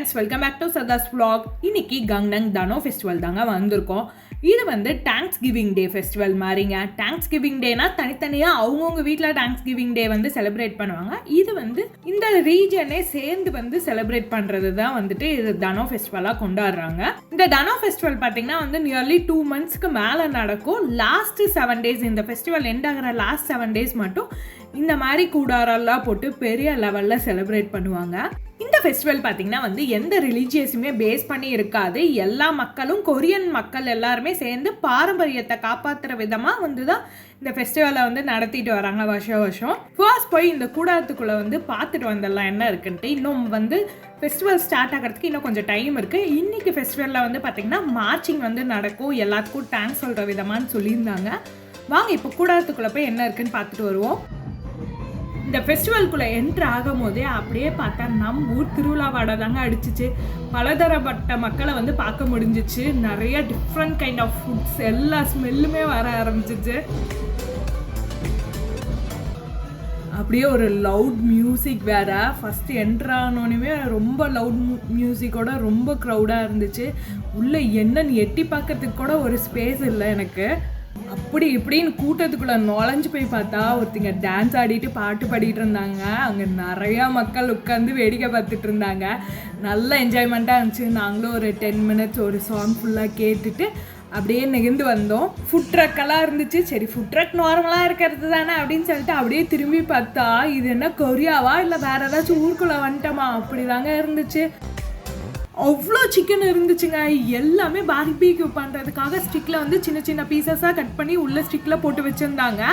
Friends, welcome back to Sadha's vlog. இன்னைக்கு கங்னங் Dano festival தாங்க வந்திருக்கோம். இது வந்து தேங்க்ஸ் கிவிங் டே ஃபெஸ்டிவல் மாதிரிங்க. தேங்க்ஸ் கிவிங் டேனா தனித்தனியாக அவங்கவுங்க வீட்டில் தேங்க்ஸ் கிவிங் டே வந்து செலிப்ரேட் பண்ணுவாங்க. இது வந்து இந்த ரீஜனே சேர்ந்து வந்து செலிப்ரேட் பண்ணுறது தான் வந்துட்டு இது தனோ ஃபெஸ்டிவலாக கொண்டாடுறாங்க. இந்த தனோ ஃபெஸ்டிவல் பார்த்தீங்கன்னா வந்து நியர்லி 2 monthsக்கு மேலே நடக்கும். லாஸ்ட் 7 days இந்த ஃபெஸ்டிவல் எண்ட் ஆகிற லாஸ்ட் 7 days மட்டும் இந்த மாதிரி கூடாரெல்லாம் போட்டு பெரிய லெவலில் செலிப்ரேட் பண்ணுவாங்க. இந்த ஃபெஸ்டிவல் பார்த்திங்கன்னா வந்து எந்த ரிலீஜியஸுமே பேஸ் பண்ணி இருக்காது. எல்லா மக்களும், கொரியன் மக்கள் எல்லாருமே சேர்ந்து பாரம்பரியத்தை காப்பாற்றுற விதமாக வந்து தான் இந்த ஃபெஸ்டிவலை வந்து நடத்திட்டு வராங்க வருஷம். ஃபர்ஸ்ட் போய் இந்த கூடாரத்துக்குள்ளே வந்து பார்த்துட்டு வந்துடலாம் என்ன இருக்குன்ட்டு. இன்னும் வந்து ஃபெஸ்டிவல் ஸ்டார்ட் ஆகிறதுக்கு இன்னும் கொஞ்சம் டைம் இருக்குது. இன்றைக்கி ஃபெஸ்டிவலில் வந்து பார்த்திங்கன்னா மார்ச்சிங் வந்து நடக்கும். எல்லாத்துக்கும் தேங்க்ஸ் சொல்கிற விதமானு சொல்லியிருந்தாங்க. வாங்க இப்போ கூடாரத்துக்குள்ளே போய் என்ன இருக்குன்னு பார்த்துட்டு வருவோம். இந்த ஃபெஸ்டிவல்குள்ளே என்ட்ரு ஆகும் போதே அப்படியே பார்த்தா நம்ம ஊர் திருவிழா வாடை தாங்க அடிச்சிச்சு. பலதரப்பட்ட மக்களை வந்து பார்க்க முடிஞ்சிச்சு. நிறைய டிஃப்ரெண்ட் கைண்ட் ஆஃப் ஃபுட்ஸ், எல்லா ஸ்மெல்லுமே வர ஆரம்பிச்சிச்சு. அப்படியே ஒரு லவுட் மியூசிக் வேறு. ஃபஸ்ட்டு என்ட்ரானோனையுமே ரொம்ப லவுட் மியூசிக்கோட ரொம்ப க்ரௌடாக இருந்துச்சு. உள்ளே என்னன்னு எட்டி பார்க்கறதுக்கு கூட ஒரு ஸ்பேஸ் இல்லை எனக்கு. அப்படி இப்படின்னு கூட்டத்துக்குள்ளே நுழைஞ்சு போய் பார்த்தா ஒருத்தங்க டான்ஸ் ஆடிட்டு பாட்டு பாடிட்டு இருந்தாங்க. அங்கே நிறையா மக்கள் உட்காந்து வேடிக்கை பார்த்துட்டு இருந்தாங்க. நல்ல என்ஜாய்மெண்ட்டாக இருந்துச்சு. நாங்களும் ஒரு 10 minutes ஒரு சாங் ஃபுல்லாக கேட்டுட்டு அப்படியே நெகிழ்ந்து வந்தோம். ஃபுட் ட்ரக்கெல்லாம் இருந்துச்சு. சரி, ஃபுட் ட்ரக் நார்மலாக இருக்கிறது தானே அப்படின்னு சொல்லிட்டு அப்படியே திரும்பி பார்த்தா இது என்ன கொரியாவா இல்லை வேறு ஏதாச்சும் ஊருக்குள்ளே வந்துட்டோமா அப்படி தாங்க இருந்துச்சு. அவ்வளோ சிக்கன் இருந்துச்சுங்க. எல்லாமே பார்பிக்யூ பண்ணுறதுக்காக ஸ்டிக்கில் வந்து சின்ன சின்ன பீசஸாக கட் பண்ணி உள்ள ஸ்டிக்கில் போட்டு வச்சுருந்தாங்க.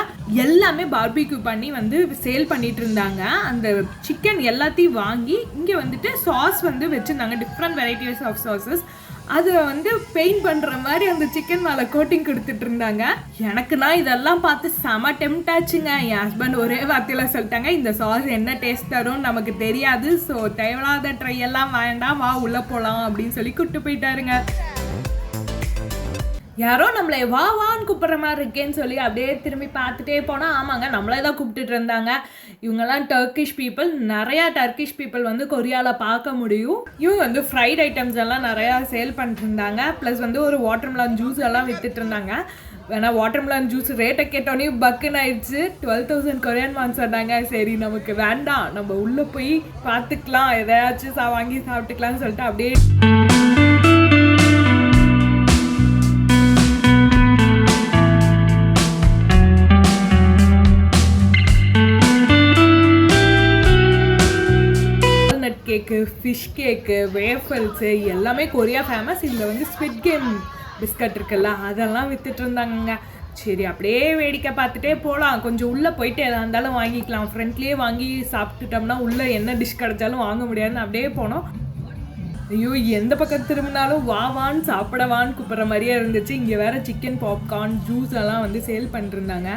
எல்லாமே பார்பிக்யூ பண்ணி வந்து சேல் பண்ணிட்டு இருந்தாங்க. அந்த சிக்கன் எல்லாத்தையும் வாங்கி இங்கே வந்துட்டு சாஸ் வந்து வச்சுருந்தாங்க. Different varieties of sauces. அதை வந்து பெயிண்ட் பண்ணுற மாதிரி அந்த சிக்கன் மேலே கோட்டிங் கொடுத்துட்டு இருந்தாங்க. எனக்குன்னா இதெல்லாம் பார்த்து செம டெம்ட் ஆச்சுங்க. என் ஹஸ்பண்ட் ஒரே வார்த்தையில் சொல்லிட்டாங்க, இந்த சாஸ் என்ன டேஸ்ட் தரும்னு நமக்கு தெரியாது, ஸோ தேவையில்லாத ட்ரை எல்லாம் வேண்டாம், வா உள்ளே போகலாம் அப்படின்னு சொல்லி கூப்பிட்டு போயிட்டாருங்க. யாரோ நம்மளை வான்னு கூப்பிட்ற மாதிரி இருக்கேன்னு சொல்லி அப்படியே திரும்பி பார்த்துட்டே போனால் ஆமாங்க நம்மளே தான் கூப்பிட்டுட்டு இருந்தாங்க. இவங்கெல்லாம் டர்க்கிஷ் பீப்புள். நிறையா டர்க்கிஷ் பீப்புள் வந்து கொரியாவில் பார்க்க முடியும். இவங்க வந்து ஃப்ரைட் ஐட்டம்ஸ் எல்லாம் நிறையா சேல் பண்ணிட்டு இருந்தாங்க. ப்ளஸ் வந்து ஒரு வாட்டர்மெலன் ஜூஸ் எல்லாம் விற்றுட்டு இருந்தாங்க. வேணா வாட்டர்மெலன் ஜூஸ் ரேட்டை கேட்டோன்னே பக்குன்னு ஆயிடுச்சு. 12,000 கொரியன் வான் சொன்னாங்க. சரி நமக்கு வேண்டாம், நம்ம உள்ளே போய் பார்த்துக்கலாம், எதையாச்சும் வாங்கி சாப்பிட்டுக்கலாம்னு சொல்லிட்டு அப்படியே கேக்கு, ஃபிஷ் கேக்கு, வேஃபல்ஸு எல்லாமே கொரியா ஃபேமஸ். இதில் வந்து ஸ்குவிட் கேம் பிஸ்கட் இருக்குல்ல அதெல்லாம் விற்றுட்டு இருந்தாங்க. சரி அப்படியே வேடிக்கை பார்த்துட்டே போகலாம். கொஞ்சம் உள்ளே போயிட்டு எதாக இருந்தாலும் வாங்கிக்கலாம். ஃப்ரெண்ட்லேயே வாங்கி சாப்பிட்டுட்டோம்னா உள்ளே என்ன டிஷ் கிடச்சாலும் வாங்க முடியாதுன்னு அப்படியே போனோம். ஐயோ, எந்த பக்கம் திரும்பினாலும் வான்னு சாப்பிடவான்னு கூப்பிட்ற மாதிரியே இருந்துச்சு. இங்கே வேறு சிக்கன் பாப்கார்ன் ஜூஸ் எல்லாம் வந்து சேல் பண்ணிருந்தாங்க.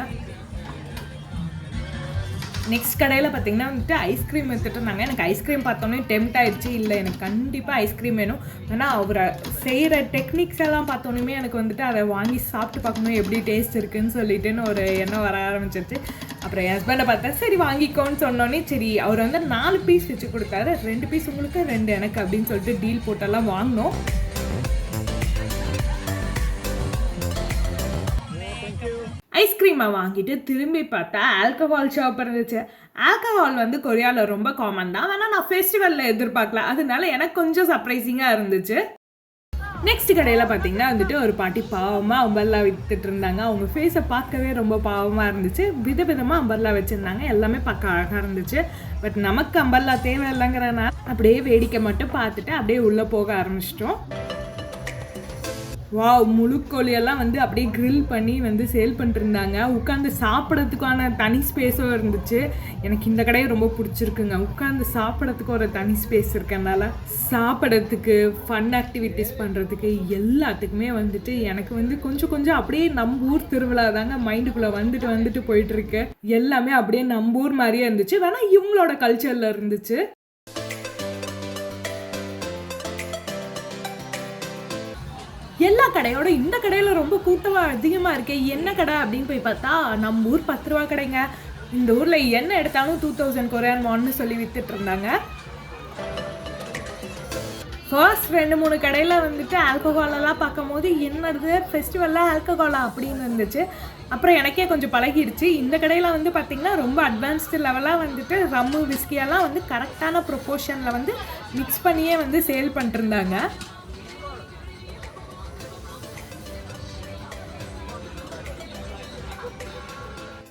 நெக்ஸ்ட் கடையில் பார்த்தீங்கன்னா வந்துட்டு ஐஸ்கிரீம் எடுத்துகிட்டு இருந்தாங்க. எனக்கு ஐஸ்கிரீம் பார்த்தோன்னே டெம்ட் ஆகிடுச்சு. இல்லை எனக்கு கண்டிப்பாக ஐஸ்கிரீம் வேணும். ஆனால் அவரை செய்கிற டெக்னிக்ஸ் எல்லாம் பார்த்தோன்னே எனக்கு வந்துட்டு அதை வாங்கி சாப்பிட்டு பார்க்கணும் எப்படி டேஸ்ட் இருக்குதுன்னு சொல்லிட்டுன்னு ஒரு எண்ணம் வர ஆரம்பிச்சிருச்சு. அப்புறம் என் ஹஸ்பண்டை பார்த்தா சரி வாங்கிக்கோன்னு சொன்னோன்னே சரி அவர் வந்து 4 பீஸ் வச்சு கொடுத்தாரு. 2 பீஸ் உங்களுக்கு 2 எனக்கு அப்படின்னு சொல்லிட்டு டீல் போட்டெல்லாம் வாங்கினோம். ஐஸ்கிரீமை வாங்கிட்டு திரும்பி பார்த்தா ஆல்கஹால் ஷாப் இருந்துச்சு. ஆல்கஹால் வந்து கொரியாவில் ரொம்ப காமன் தான். ஆனால் நான் ஃபெஸ்டிவலில் எதிர்பார்க்கல, அதனால எனக்கு கொஞ்சம் சர்ப்ரைசிங்காக இருந்துச்சு. நெக்ஸ்ட் கடையில் பார்த்தீங்கன்னா வந்துட்டு ஒரு பாட்டி பாவமாக அம்பர்லா விற்றுட்டு இருந்தாங்க. அவங்க ஃபேஸை பார்க்கவே ரொம்ப பாவமாக இருந்துச்சு. விதவிதமாக அம்பர்லா வச்சுருந்தாங்க. எல்லாமே பார்க்க அழகாக இருந்துச்சு. பட் நமக்கு அம்பர்லா தேவை இல்லைங்கிறனால அப்படியே வேடிக்கை மட்டும் பார்த்துட்டு அப்படியே உள்ளே போக ஆரம்பிச்சிட்டோம். முழு கோழியெல்லாம் வந்து அப்படியே கிரில் பண்ணி வந்து சேல் பண்ணிருந்தாங்க. உட்காந்து சாப்பிட்றதுக்கான தனி ஸ்பேஸும் இருந்துச்சு. எனக்கு இந்த கடையை ரொம்ப பிடிச்சிருக்குங்க. உட்காந்து சாப்பிட்றதுக்கு ஒரு தனி ஸ்பேஸ் இருக்கனால சாப்பிட்றதுக்கு, ஃபன் ஆக்டிவிட்டிஸ் பண்ணுறதுக்கு எல்லாத்துக்குமே வந்துட்டு எனக்கு வந்து கொஞ்சம் அப்படியே நம்ம ஊர் திருவிழா தாங்க மைண்டுக்குள்ளே வந்துட்டு போயிட்டுருக்கு. எல்லாமே அப்படியே நம்ம ஊர் மாதிரியே இருந்துச்சு. வேணால் இவங்களோட கல்ச்சரில் இருந்துச்சு. எல்லா கடையோட இந்த கடையில் ரொம்ப கூட்டமாக அதிகமாக இருக்கே, என்ன கடை அப்படின்னு போய் பார்த்தா நம்ம ஊர் 10 ரூபா கடைங்க. இந்த ஊரில் என்ன எடுத்தாலும் 2000 கொரியன் வான்னு சொல்லி வித்துட்டு இருந்தாங்க. ஃபர்ஸ்ட் 2-3 கடையில் வந்துட்டு ஆல்கஹாலெல்லாம் பார்க்கும்போது என்னது ஃபெஸ்டிவலில் ஆல்கஹாலா அப்படின்னு இருந்துச்சு. அப்புறம் எனக்கே கொஞ்சம் பழகிடுச்சு. இந்த கடையில் வந்து பார்த்திங்கன்னா ரொம்ப அட்வான்ஸ்டு லெவலாக வந்துட்டு ரம்மு விஸ்கியெல்லாம் வந்து கரெக்டான ப்ரொப்போர்ஷனில் வந்து மிக்ஸ் பண்ணியே வந்து சேல் பண்ணிட்டுருந்தாங்க.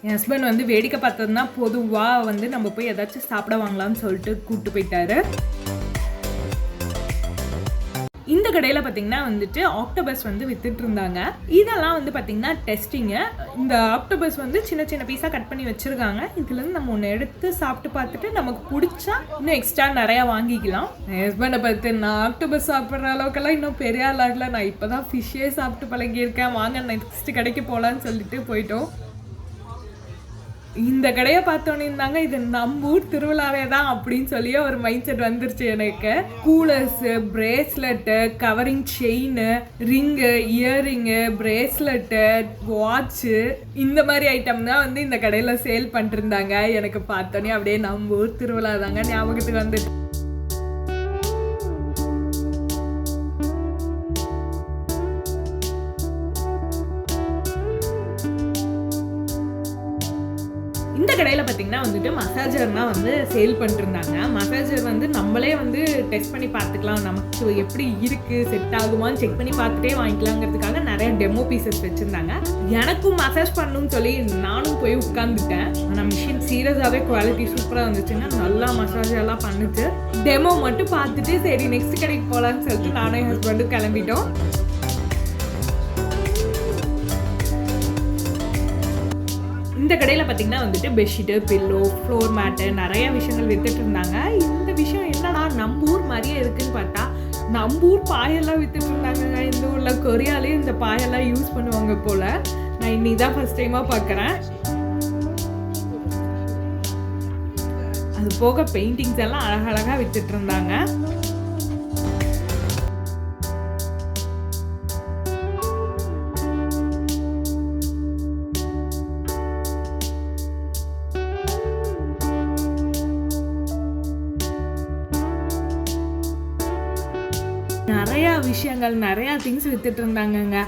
என் ஹஸ்பண்ட் வந்து வேடிக்கை பார்த்ததுனா பொதுவாக வந்து நம்ம போய் ஏதாச்சும் சாப்பிட வாங்கலாம்னு சொல்லிட்டு கூப்பிட்டு போயிட்டாரு. இந்த கடையில் பார்த்திங்கன்னா வந்துட்டு ஆக்டோபஸ் வந்து வித்துட்டு இருந்தாங்க. இதெல்லாம் வந்து பார்த்திங்கன்னா டெஸ்டிங்கு. இந்த ஆக்டோபஸ் வந்து சின்ன சின்ன பீஸாக கட் பண்ணி வச்சுருக்காங்க. இதுலேருந்து நம்ம ஒன்று எடுத்து சாப்பிட்டு பார்த்துட்டு நமக்கு பிடிச்சா இன்னும் எக்ஸ்ட்ரா நிறையா வாங்கிக்கலாம். என் ஹஸ்பண்டை பார்த்து நான் ஆக்டோபஸ் சாப்பிட்ற அளவுக்கெல்லாம் இன்னும் பெரிய ஆளாகல, நான் இப்போ தான் ஃபிஷ்ஷே சாப்பிட்டு பழகியிருக்கேன், வாங்க நெக்ஸ்ட் கடைக்கு போகலான்னு சொல்லிட்டு போயிட்டோம். இந்த கடையை பார்த்தோன்னே இருந்தாங்க இது நம்ம ஊர் திருவிழாவே தான் அப்படின்னு சொல்லி ஒரு மைண்ட் செட் வந்துருச்சு எனக்கு. Coolers, bracelet, covering chain, ring, earring, bracelet, watch, இந்த மாதிரி ஐட்டம் தான் வந்து இந்த கடையில் சேல் பண்ணிருந்தாங்க. எனக்கு பார்த்தோன்னே அப்படியே நம்ம ஊர் திருவிழா தாங்க ஞாபகத்துக்கு வந்துட்டு. இந்த கடையில் பார்த்திங்கன்னா வந்துட்டு மசாஜர்னால் வந்து சேல் பண்ணிருந்தாங்க. மசாஜர் வந்து நம்மளே வந்து டெஸ்ட் பண்ணி பார்த்துக்கலாம், நமக்கு எப்படி இருக்குது, செட் ஆகுமான்னு செக் பண்ணி பார்த்துட்டே வாங்கிக்கலாங்கிறதுக்காக நிறைய டெமோ பீசஸ் வச்சுருந்தாங்க. எனக்கும் மசாஜ் பண்ணணும்னு சொல்லி நானும் போய் உட்காந்துட்டேன். ஆனால் மிஷின் சீரியஸாகவே குவாலிட்டி சூப்பராக இருந்துச்சுன்னா நல்லா மசாஜ் எல்லாம் பண்ணுச்சு. டெமோ மட்டும் பார்த்துட்டு சரி நெக்ஸ்ட் கடைக்கு போகலான்னு சொல்லிட்டு நானும் என் ஹஸ்பண்டும் கிளம்பிட்டோம். இந்த கடையில் பார்த்திங்கன்னா வந்துட்டு பெட்ஷீட்டு, பில்லோ, ஃப்ளோர் மேட்டு, நிறைய விஷயங்கள் வித்துட்டு இருந்தாங்க. இந்த விஷயம் என்னடா நம்ம ஊர் மாதிரியே இருக்குன்னு பார்த்தா நம்ம ஊர் பாயெல்லாம் வித்துட்டு இருந்தாங்க. இந்த ஊரில் கொரியாலே இந்த பாயெல்லாம் யூஸ் பண்ணுவாங்க போல். நான் இன்னைக்கு தான் ஃபர்ஸ்ட் டைமாக பார்க்குறேன். அது போக பெயிண்டிங்ஸ் எல்லாம் அழகழகாக வித்துட்டு இருந்தாங்க. நிறையா விஷயங்கள், நிறையா திங்ஸ் வித்துட்டு இருந்தாங்கங்க.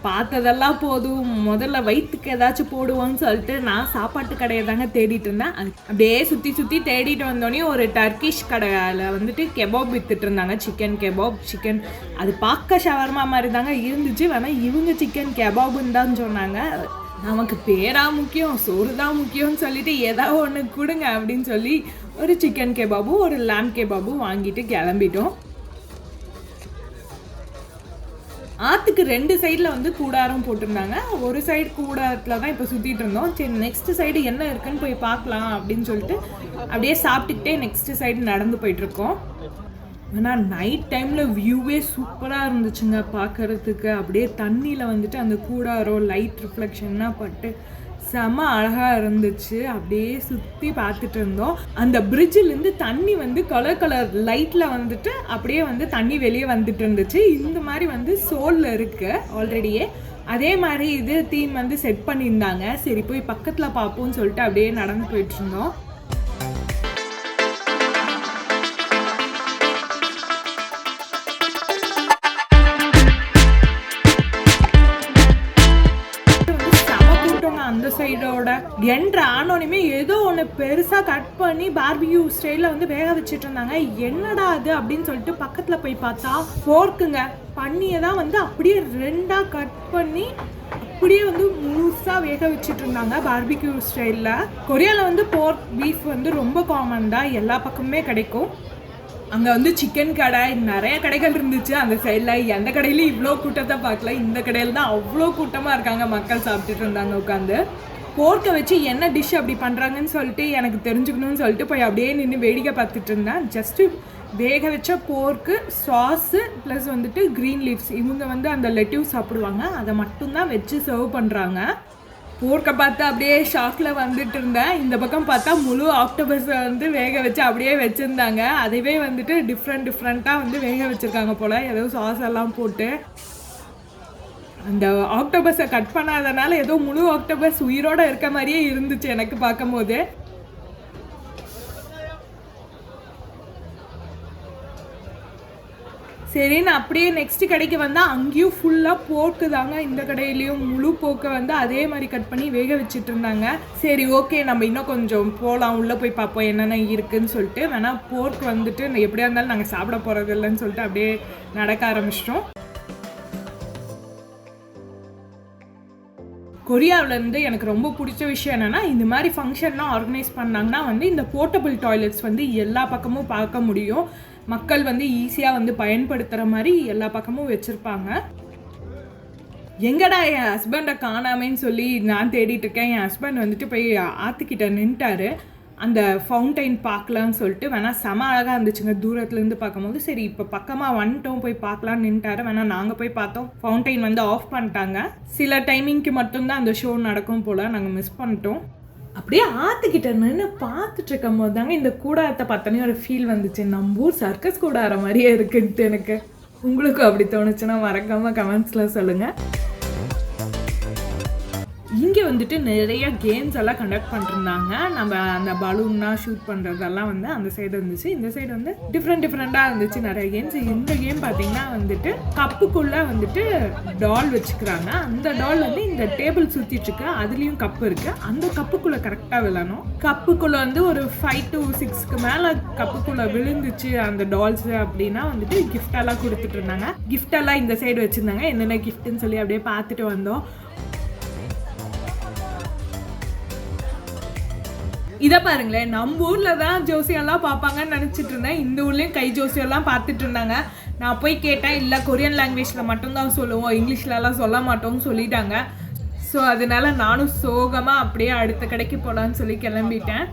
பார்த்ததெல்லாம் போதும், முதல்ல வயிற்றுக்கு ஏதாச்சும் போடுவோன்னு சொல்லிட்டு நான் சாப்பாட்டு கடையை தாங்க தேடிட்டு இருந்தேன். அப்படியே சுற்றி சுற்றி தேடிட்டு வந்தோடனே ஒரு டர்க்கிஷ் கடையில் வந்துட்டு கெபாப் வித்துட்டு இருந்தாங்க. சிக்கன் கெபாப், சிக்கன் அது பார்க்க ஷவர்மா மாதிரி தாங்க இருந்துச்சு. வேணால் இவங்க சிக்கன் கெபாப்னு தான் சொன்னாங்க. நமக்கு பேராக முக்கியம், சோறு தான் முக்கியம்னு சொல்லிட்டு ஏதாவது ஒன்று கொடுங்க அப்படின்னு சொல்லி ஒரு சிக்கன் கெபாபும் ஒரு லேம் கெபாபும் வாங்கிட்டு கிளம்பிட்டோம். ஆற்றுக்கு 2 சைடில் வந்து கூடாரம் போட்டிருந்தாங்க. ஒரு சைடு கூடாரத்தில் தான் இப்போ சுற்றிட்டு இருந்தோம். சரி நெக்ஸ்ட் சைடு என்ன இருக்குன்னு போய் பார்க்கலாம் அப்படின்னு சொல்லிட்டு அப்படியே சாப்பிட்டுக்கிட்டே நெக்ஸ்ட் சைடு நடந்து போயிட்டுருக்கோம். ஆனால் நைட் டைமில் வியூவே சூப்பராக இருந்துச்சுங்க பார்க்குறதுக்கு. அப்படியே தண்ணியில் வந்துட்டு அந்த கூடாரம் லைட் ரிஃப்ளெக்ஷன்னாக பட்டு செம அழகாக இருந்துச்சு. அப்படியே சுற்றி பார்த்துட்டு இருந்தோம். அந்த பிரிட்ஜிலேருந்து தண்ணி வந்து கலர் கலர் லைட்டில் வந்துட்டு அப்படியே வந்து தண்ணி வெளியே வந்துட்டு இருந்துச்சு. இந்த மாதிரி வந்து சோலில் இருக்குது ஆல்ரெடியே. அதே மாதிரி இது தீம் வந்து செட் பண்ணியிருந்தாங்க. சரி போய் பக்கத்தில் பார்ப்போம்னு சொல்லிட்டு அப்படியே நடந்து போயிட்டு இருந்தோம். அந்த சைடோட என்ட்ரு ஆனோனையுமே ஏதோ ஒன்று பெருசாக கட் பண்ணி பார்பிக்யூ ஸ்டைலில் வந்து வேக வச்சுட்டு இருந்தாங்க. என்னடா அது அப்படின்னு சொல்லிட்டு பக்கத்தில் போய் பார்த்தா போர்க்குங்க. பன்னியை தான் வந்து அப்படியே 2ஆக கட் பண்ணி அப்படியே வந்து முழுசாக வேக வச்சுட்டு இருந்தாங்க பார்பிக்யூ ஸ்டைலில். கொரியாவில் வந்து போர்க் பீஃப் வந்து ரொம்ப காமன் தான், எல்லா பக்கமுமே கிடைக்கும். அங்கே வந்து சிக்கன் கடை நிறைய கடைகள் இருந்துச்சு அந்த சைடில். எந்த கடையிலையும் இவ்வளோ கூட்டத்தை பார்க்கல. இந்த கடையில் தான் அவ்வளோ கூட்டமாக இருக்காங்க, மக்கள் சாப்பிட்டுட்டு இருந்தாங்க உட்காந்து. போர்க்கை வச்சு என்ன டிஷ் அப்படி பண்ணுறாங்கன்னு சொல்லிட்டு எனக்கு தெரிஞ்சுக்கணும்னு சொல்லிட்டு போய் அப்படியே நின்று வேடிக்கை பார்த்துட்டு இருந்தேன். ஜஸ்ட்டு வேக வச்ச போர்க்கு, சாஸு ப்ளஸ் வந்துட்டு க்ரீன் லீவ்ஸ், இவங்க வந்து அந்த லெட்யூஸ் சாப்பிடுவாங்க, அதை மட்டும்தான் வச்சு சர்வ் பண்ணுறாங்க. போர்க்கை பார்த்து அப்படியே ஷாக்கில் வந்துட்டு இருந்தேன். இந்த பக்கம் பார்த்தா முழு ஆக்டோபஸை வந்து வேக வச்சு அப்படியே வச்சுருந்தாங்க. அதுவே வந்துட்டு டிஃப்ரெண்ட்டாக வந்து வேக வச்சுருக்காங்க போல், ஏதோ சாஸ் எல்லாம் போட்டு. அந்த ஆக்டோபஸை கட் பண்ணாதனால ஏதோ முழு ஆக்டோபஸ் உயிரோடு இருக்க மாதிரியே இருந்துச்சு எனக்கு பார்க்கும்போது. சரின்னு அப்படியே நெக்ஸ்ட் கடைக்கு வந்தால் அங்கேயும் ஃபுல்லாக போக்கு தாங்க. இந்த கடையிலையும் முழு போக்கை வந்து அதே மாதிரி கட் பண்ணி வேக வச்சுட்டு இருந்தாங்க. சரி ஓகே நம்ம இன்னும் கொஞ்சம் போகலாம், உள்ளே போய் பார்ப்போம் என்னென்ன இருக்குதுன்னு சொல்லிட்டு. வேணால் போர்க் வந்துட்டு எப்படியா இருந்தாலும் நாங்கள் சாப்பிட போகிறது இல்லைன்னு சொல்லிட்டு அப்படியே நடக்க ஆரம்பிச்சிட்டோம். கொரியாவிலேருந்து எனக்கு ரொம்ப பிடிச்ச விஷயம் என்னென்னா, இந்த மாதிரி ஃபங்க்ஷன்லாம் ஆர்கனைஸ் பண்ணாங்கன்னா வந்து இந்த போர்ட்டபிள் டாய்லெட்ஸ் வந்து எல்லா பக்கமும் பார்க்க முடியும். மக்கள் வந்து ஈஸியாக வந்து பயன்படுத்துகிற மாதிரி எல்லா பக்கமும் வச்சுருப்பாங்க. எங்கடா என் ஹஸ்பண்டை காணாமேன்னு சொல்லி நான் தேடிட்டுருக்கேன். என் ஹஸ்பண்ட் வந்துட்டு போய் ஆற்றுக்கிட்ட நின்ட்டார். அந்த ஃபவுண்டைன் பார்க்கலான்னு சொல்லிட்டு. வேணால் செம அழகாக இருந்துச்சுங்க தூரத்துலேருந்து பார்க்கும்போது. சரி இப்போ பக்கமாக வந்துட்டோம் போய் பார்க்கலான்னு நின்ட்டாரு. வேணால் நாங்கள் போய் பார்த்தோம், ஃபவுண்டைன் வந்து ஆஃப் பண்ணிட்டாங்க. சில டைமிங்க்கு மட்டும்தான் அந்த ஷோ நடக்கும் போல், நாங்கள் மிஸ் பண்ணிட்டோம். அப்படியே ஆற்றுக்கிட்ட நின்று பார்த்துட்டு இருக்கும் போது தாங்க இந்த கூடாரத்தை பார்த்தோன்னே ஒரு ஃபீல் வந்துச்சு. நம்ம ஊர் சர்க்கஸ் கூடார மாதிரியே இருக்குன்ட்டு எனக்கு. உங்களுக்கும் அப்படி தோணுச்சுன்னா மறக்காமல் கமெண்ட்ஸில் சொல்லுங்கள். இங்கே வந்துட்டு நிறைய கேம்ஸ் எல்லாம் கண்டக்ட் பண்ணிருந்தாங்க. நம்ம அந்த பலூன்லாம் ஷூட் பண்ணுறதெல்லாம் வந்து அந்த சைடு இருந்துச்சு. இந்த சைடு வந்து டிஃப்ரெண்ட்டாக இருந்துச்சு நிறைய கேம்ஸ். இந்த கேம் பார்த்தீங்கன்னா வந்துட்டு கப்புக்குள்ளே வந்துட்டு டால் வச்சுக்கிறாங்க. அந்த டால் வந்து இந்த டேபிள் சுற்றிட்டுருக்கு, அதுலேயும் கப்பு இருக்குது. அந்த கப்புக்குள்ளே கரெக்டாக விழணும். கப்புக்குள்ளே வந்து ஒரு 5 to 6க்கு மேலே கப்புக்குள்ளே விழுந்துச்சு அந்த டால்ஸு அப்படின்னா வந்துட்டு கிஃப்டெல்லாம் கொடுத்துட்டு இருந்தாங்க. கிஃப்டெல்லாம் இந்த சைடு வச்சுருந்தாங்க. என்னென்ன கிஃப்ட்டுன்னு சொல்லி அப்படியே பார்த்துட்டு வந்தோம். இதை பாருங்களேன், நம்ம ஊரில் தான் ஜோசியெல்லாம் பார்ப்பாங்கன்னு நினச்சிட்டு இருந்தேன். இந்த ஊர்லேயும் கை ஜோசியெல்லாம் பார்த்துட்டு இருந்தாங்க. நான் போய் கேட்டேன், இல்லை கொரியன் லாங்குவேஜில் மட்டும்தான் சொல்லுவோம், இங்கிலீஷ்லலாம் சொல்ல மாட்டோம்னு சொல்லிட்டாங்க. ஸோ அதனால நானும் சோகமாக அப்படியே அடுத்த கடைக்கு போகலான்னு சொல்லி கிளம்பிட்டேன்.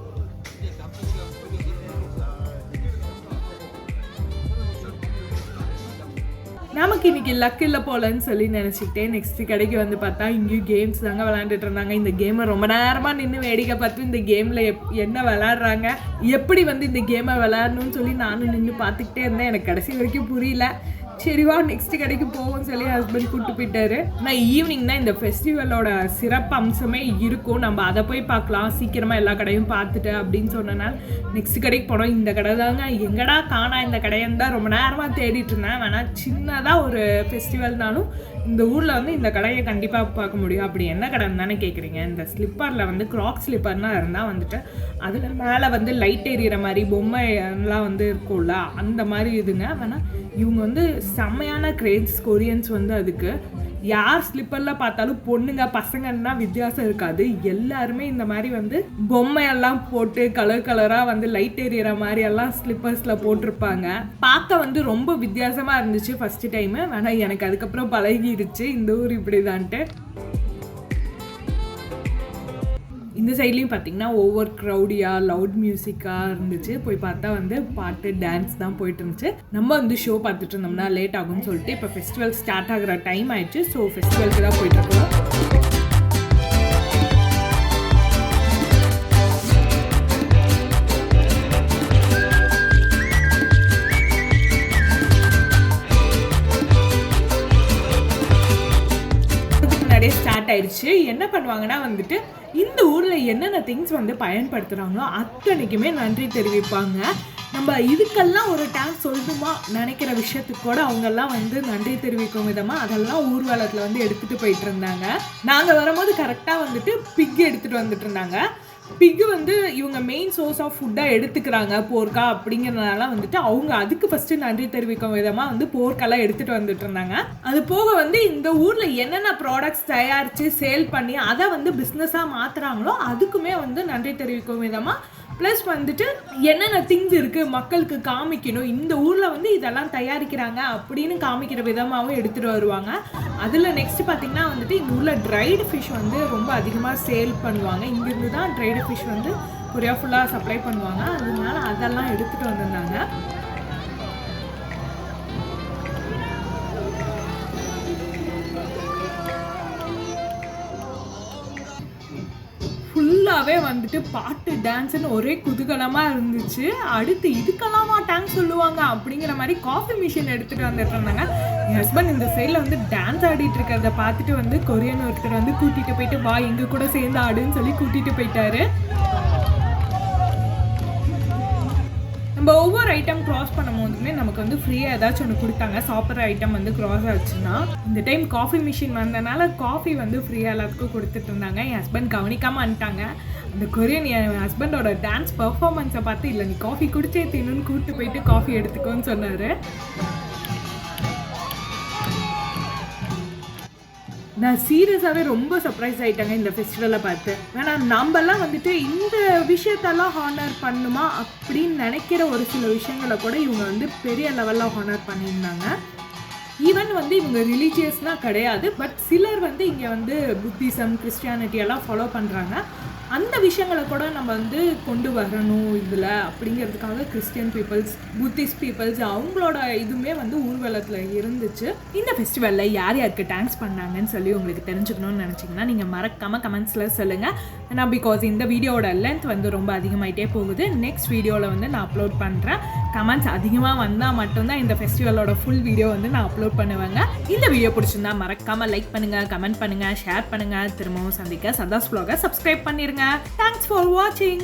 நமக்கு இன்றைக்கி லக் இல்லை போலன்னு சொல்லி நினச்சிக்கிட்டே நெக்ஸ்ட்டு கடைக்கு வந்து பார்த்தா இங்கேயும் கேம்ஸ் தாங்க விளையாண்டுட்டு இருந்தாங்க. இந்த கேமை ரொம்ப நேரமாக நின்று வேடிக்கை பார்த்து இந்த கேமில் என்ன விளையாடுறாங்க, எப்படி வந்து இந்த கேமை விளையாடணும்னு சொல்லி நானும் நின்று பார்த்துக்கிட்டே இருந்தேன். எனக்கு கடைசி வரைக்கும் புரியல. சரிவா நெக்ஸ்ட் கடைக்கு போவோம்னு சொல்லி ஹஸ்பண்ட் கூப்பிட்டு போயிட்டாரு. ஆனால் ஈவினிங் தான் இந்த ஃபெஸ்டிவலோட சிறப்பு அம்சமே இருக்கும். நம்ம அதை போய் பார்க்கலாம், சீக்கிரமாக எல்லா கடையும் பார்த்துட்டு அப்படின்னு சொன்னனால நெக்ஸ்ட் கடைக்கு போனோம். இந்த கடை தாங்க, எங்கடா காணா இந்த கடையன்னு தான் ரொம்ப நேரமாக தேடிட்டு இருந்தேன். வேணால் சின்னதாக ஒரு ஃபெஸ்டிவல்னாலும் இந்த ஊரில் வந்து இந்த கடையை கண்டிப்பாக பார்க்க முடியும். அப்படி என்ன கடைன்னு தானே கேட்குறீங்க. இந்த ஸ்லிப்பரில் வந்து கிராக் ஸ்லிப்பர்னால் இருந்தால் வந்துட்டு அதில் மேலே வந்து லைட் எறிகிற மாதிரி பொம்மை எல்லாம் வந்து இருக்கும்ல, அந்த மாதிரி இதுங்க. வேணால் இவங்க வந்து செம்மையான கிரேட்ஸ் கொரியன்ஸ் வந்து அதுக்கு. யார் ஸ்லிப்பரில் பார்த்தாலும் பொண்ணுங்க பசங்கன்னா வித்தியாசம் இருக்காது. எல்லாருமே இந்த மாதிரி வந்து பொம்மையெல்லாம் போட்டு கலராக வந்து லைட் எறிகிற மாதிரி எல்லாம் ஸ்லிப்பர்ஸில் போட்டிருப்பாங்க. பார்க்க வந்து ரொம்ப வித்தியாசமாக இருந்துச்சு ஃபஸ்ட்டு டைமு. வேணால் எனக்கு அதுக்கப்புறம் பழகிடுச்சு இந்த ஊர் இப்படி தான்ட்டு. இந்த சைட்லேயும் பார்த்தீங்கன்னா ஓவர் க்ரௌடியாக லவுட் மியூசிக்காக இருந்துச்சு. போய் பார்த்தா வந்து பாட்டு டான்ஸ் தான் போயிட்டு இருந்துச்சு. நம்ம வந்து ஷோ பார்த்துட்டு இருந்தோம்னா லேட் ஆகும்னு சொல்லிட்டு இப்போ ஃபெஸ்டிவல் ஸ்டார்ட் ஆகிற டைம் ஆயிடுச்சு. ஸோ ஃபெஸ்டிவலுக்கு தான் போயிட்டுருக்கோம். ஸ்டார்ட் ஆயிடுச்சு. என்ன பண்ணுவாங்கன்னா வந்துட்டு இந்த ஊரில் என்னென்ன திங்ஸ் வந்து பயன்படுத்துகிறாங்களோ அத்தனைக்குமே நன்றி தெரிவிப்பாங்க. நம்ம இதுக்கெல்லாம் ஒரு டேங்க் சொல்லணுமா நினைக்கிற விஷயத்துக்கு கூட அவங்கெல்லாம் வந்து நன்றி தெரிவிக்கும் விதமாக அதெல்லாம் ஊர்வலத்தில் வந்து எடுத்துகிட்டு போயிட்டு இருந்தாங்க. நாங்கள் வரும்போது கரெக்டாக வந்துட்டு பிக் எடுத்துகிட்டு வந்துட்டு இருந்தாங்க. பிக்கு வந்து இவங்க மெயின் சோர்ஸ் ஆஃப் ஃபுட்டாக எடுத்துக்கிறாங்க போர்க்கா அப்படிங்கிறதுனால வந்துட்டு அவங்க அதுக்கு ஃபஸ்ட்டு நன்றி தெரிவிக்கும் விதமாக வந்து போர்க்கெல்லாம் எடுத்துகிட்டு வந்துட்டு இருந்தாங்க. அது போக வந்து இந்த ஊரில் என்னென்ன ப்ராடக்ட்ஸ் தயாரித்து சேல் பண்ணி அதை வந்து பிஸ்னஸாக மாற்றுறாங்களோ அதுக்குமே வந்து நன்றி தெரிவிக்கும் விதமாக ப்ளஸ் வந்துட்டு என்னென்ன திங்ஸ் இருக்குது மக்களுக்கு காமிக்கணும், இந்த ஊரில் வந்து இதெல்லாம் தயாரிக்கிறாங்க அப்படின்னு காமிக்கிற விதமாகவும் எடுத்துகிட்டு வருவாங்க. அதில் நெக்ஸ்ட் பார்த்திங்கன்னா வந்துட்டு இந்த ஊரில் ட்ரைடு ஃபிஷ் வந்து ரொம்ப அதிகமாக சேல் பண்ணுவாங்க. இங்கேருந்து தான் ட்ரைடு ஃபிஷ் வந்து கொரியா ஃபுல்லாக சப்ளை பண்ணுவாங்க. அதனால அதெல்லாம் எடுத்துகிட்டு வந்திருந்தாங்க. ஃபுல்லாகவே வந்துட்டு பாட்டு டான்ஸுன்னு ஒரே குதூகலமாக இருந்துச்சு. அடுத்து இதுக்கெல்லாமா டான்ஸ் சொல்லுவாங்க அப்படிங்கிற மாதிரி காஃபி மிஷின் எடுத்துகிட்டு வந்துட்டு இருந்தாங்க. என் ஹஸ்பண்ட் இந்த சைடில் வந்து டான்ஸ் ஆடிட்டு இருக்கிறத பார்த்துட்டு வந்து கொரியன் ஒருத்தர் வந்து கூட்டிகிட்டு போயிட்டு வா எங்கள் கூட சேர்ந்து ஆடுன்னு சொல்லி கூட்டிகிட்டு போயிட்டாரு. நம்ம ஒவ்வொரு ஐட்டம் க்ராஸ் பண்ணும்போதுமே நமக்கு வந்து ஃப்ரீயாக ஏதாச்சும் ஒன்று கொடுத்தாங்க. சாப்பிட்ற ஐட்டம் வந்து க்ராஸ் ஆச்சுன்னா, இந்த டைம் காஃபி மிஷின் வந்தனால காஃபி வந்து ஃப்ரீயாக எல்லாத்துக்கும் கொடுத்துட்டு இருந்தாங்க. என் ஹஸ்பண்ட் கவனிக்காமல் வந்துட்டாங்க. அந்த கொரியன் என் ஹஸ்பண்டோட டான்ஸ் பர்ஃபார்மன்ஸை பார்த்து, இல்லை நீ காஃபி குடிச்சே தீனுன்னு கூப்பிட்டு போயிட்டு காஃபி எடுத்துக்கோன்னு சொன்னார். நான் சீரியஸாகவே ரொம்ப சர்ப்ரைஸ் ஆகிட்டாங்க இந்த ஃபெஸ்டிவலை பார்த்து. ஏன்னா நம்மலாம் வந்துட்டு இந்த விஷயத்தெல்லாம் ஹானர் பண்ணுமா அப்படின்னு நினைக்கிற ஒரு சில விஷயங்களை கூட இவங்க வந்து பெரிய லெவலில் ஹானர் பண்ணியிருந்தாங்க. ஈவன் வந்து இவங்க ரிலீஜியஸ்னால் கிடையாது, பட் சிலர் வந்து இங்கே வந்து புத்திசம், கிறிஸ்டியானிட்டி எல்லாம் ஃபாலோ பண்ணுறாங்க. அந்த விஷயங்களை கூட நம்ம வந்து கொண்டு வரணும் இதில் அப்படிங்கிறதுக்காக கிறிஸ்டியன் பீப்புள்ஸ், புத்திஸ்ட் பீப்புள்ஸ் அவங்களோட இதுவுமே வந்து ஊர்வலத்தில் இருந்துச்சு. இந்த ஃபெஸ்டிவலில் யார் யாருக்கு டான்ஸ் பண்ணாங்கன்னு சொல்லி உங்களுக்கு தெரிஞ்சுக்கணும்னு நினச்சிங்கன்னா நீங்கள் மறக்காமல் கமெண்ட்ஸில் சொல்லுங்கள். ஏன்னா பிகாஸ் இந்த வீடியோட லென்த் வந்து ரொம்ப அதிகமாகிட்டே போகுது. நெக்ஸ்ட் வீடியோவில் வந்து நான் அப்லோட் பண்ணுறேன். கமெண்ட்ஸ் அதிகமாக வந்தால் மட்டும்தான் இந்த ஃபெஸ்டிவலோட ஃபுல் வீடியோ வந்து நான் அப்லோட் பண்ணுவேங்க. இந்த வீடியோ பிடிச்சிருந்தா மறக்காமல் லைக் பண்ணுங்கள், கமெண்ட் பண்ணுங்கள், ஷேர் பண்ணுங்கள். திரும்பவும் சந்திக்க சதாஸ் vlog-ஐ சப்ஸ்கிரைப் பண்ணிடுங்க. Thanks for watching.